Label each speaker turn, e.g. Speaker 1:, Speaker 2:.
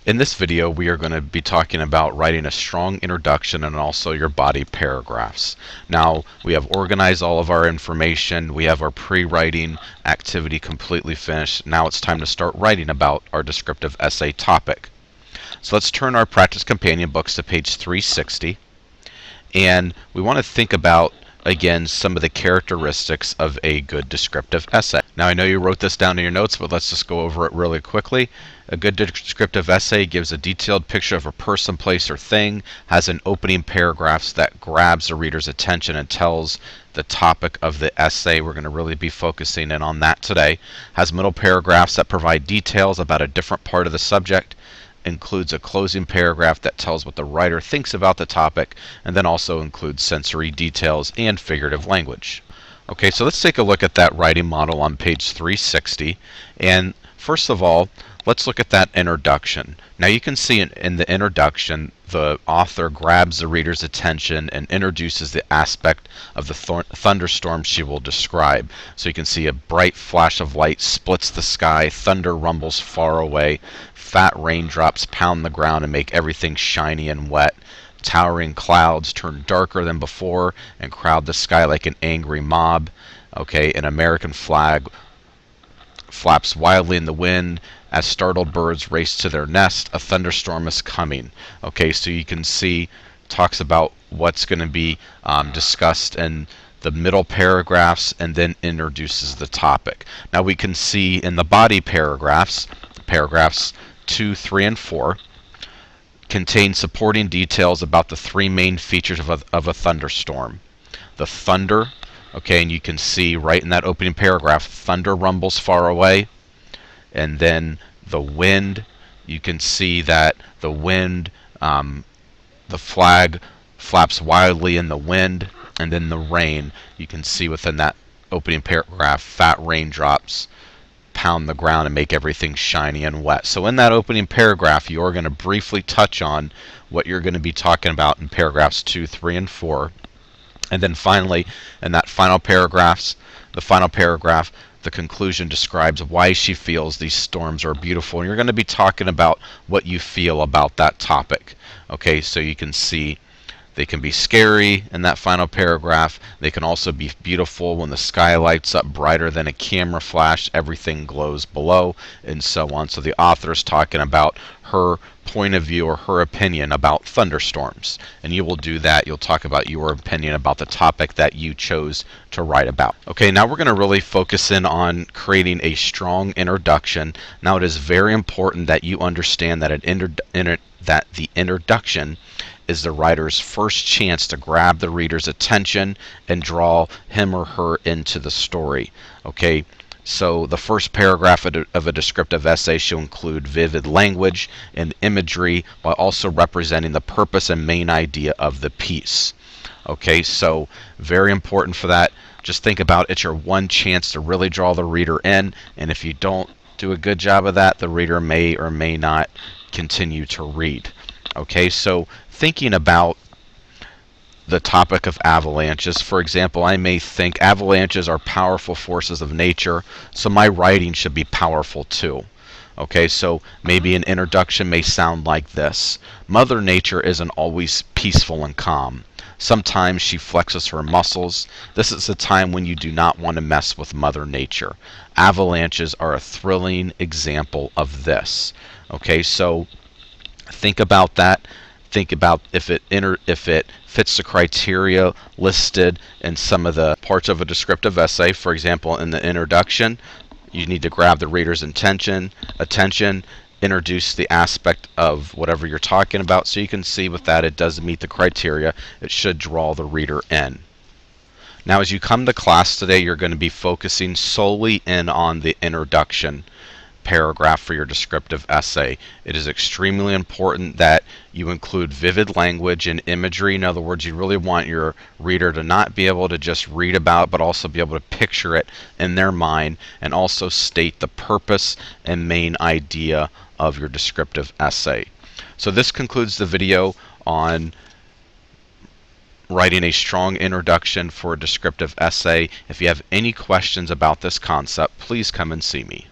Speaker 1: In this video, we are going to be talking about writing a strong introduction and also your body paragraphs. Now, we have organized all of our information. We have our pre-writing activity completely finished. Now it's time to start writing about our descriptive essay topic. So let's turn our practice companion books to page 360. And we want to think about, again, some of the characteristics of a good descriptive essay. Now, I know you wrote this down in your notes, but let's just go over it really quickly. A good descriptive essay gives a detailed picture of a person, place, or thing, has an opening paragraph that grabs the reader's attention and tells the topic of the essay. We're going to really be focusing in on that today. Has middle paragraphs that provide details about a different part of the subject, includes a closing paragraph that tells what the writer thinks about the topic, and then also includes sensory details and figurative language. Okay, so let's take a look at that writing model on page 360. And first of all, let's look at that introduction. Now you can see in the introduction, the author grabs the reader's attention and introduces the aspect of the thunderstorm she will describe. So you can see a bright flash of light splits the sky, thunder rumbles far away, fat raindrops pound the ground and make everything shiny and wet. Towering clouds turn darker than before and crowd the sky like an angry mob. Okay, an American flag flaps wildly in the wind as startled birds race to their nest. A thunderstorm is coming. Okay, so you can see, talks about what's going to be discussed in the middle paragraphs and then introduces the topic. Now we can see in the body paragraphs 2, 3, and 4 contain supporting details about the three main features of a thunderstorm. The thunder, okay, and you can see right in that opening paragraph, thunder rumbles far away. And then the wind, you can see that the wind, the flag flaps wildly in the wind. And then the rain, you can see within that opening paragraph, fat raindrops pound the ground and make everything shiny and wet. So in that opening paragraph, you're going to briefly touch on what you're going to be talking about in paragraphs 2, 3, and 4. And then finally, in that final paragraph, the conclusion describes why she feels these storms are beautiful. And you're going to be talking about what you feel about that topic. Okay, so you can see they can be scary in that final paragraph. They can also be beautiful when the sky lights up brighter than a camera flash, everything glows below, and so on. So the author is talking about her point of view or her opinion about thunderstorms. And you will do that. You'll talk about your opinion about the topic that you chose to write about. Okay, now we're going to really focus in on creating a strong introduction. Now it is very important that you understand that the introduction is the writer's first chance to grab the reader's attention and draw him or her into the story. Okay, so the first paragraph of a descriptive essay should include vivid language and imagery while also representing the purpose and main idea of the piece. Okay, so very important for that. Just think about it's your one chance to really draw the reader in, and if you don't do a good job of that, the reader may or may not continue to read. Okay, so thinking about the topic of avalanches, for example, I may think avalanches are powerful forces of nature, so my writing should be powerful too. Okay, so maybe an introduction may sound like this. Mother Nature isn't always peaceful and calm. Sometimes she flexes her muscles. This is a time when you do not want to mess with Mother Nature. Avalanches are a thrilling example of this. Okay, so think about that. Think about if it fits the criteria listed in some of the parts of a descriptive essay. For example, in the introduction, you need to grab the reader's attention, introduce the aspect of whatever you're talking about. So you can see with that it does meet the criteria. It should draw the reader in. Now as you come to class today, you're going to be focusing solely in on the introduction paragraph for your descriptive essay. It is extremely important that you include vivid language and imagery. In other words, you really want your reader to not be able to just read about, but also be able to picture it in their mind, and also state the purpose and main idea of your descriptive essay. So this concludes the video on writing a strong introduction for a descriptive essay. If you have any questions about this concept, please come and see me.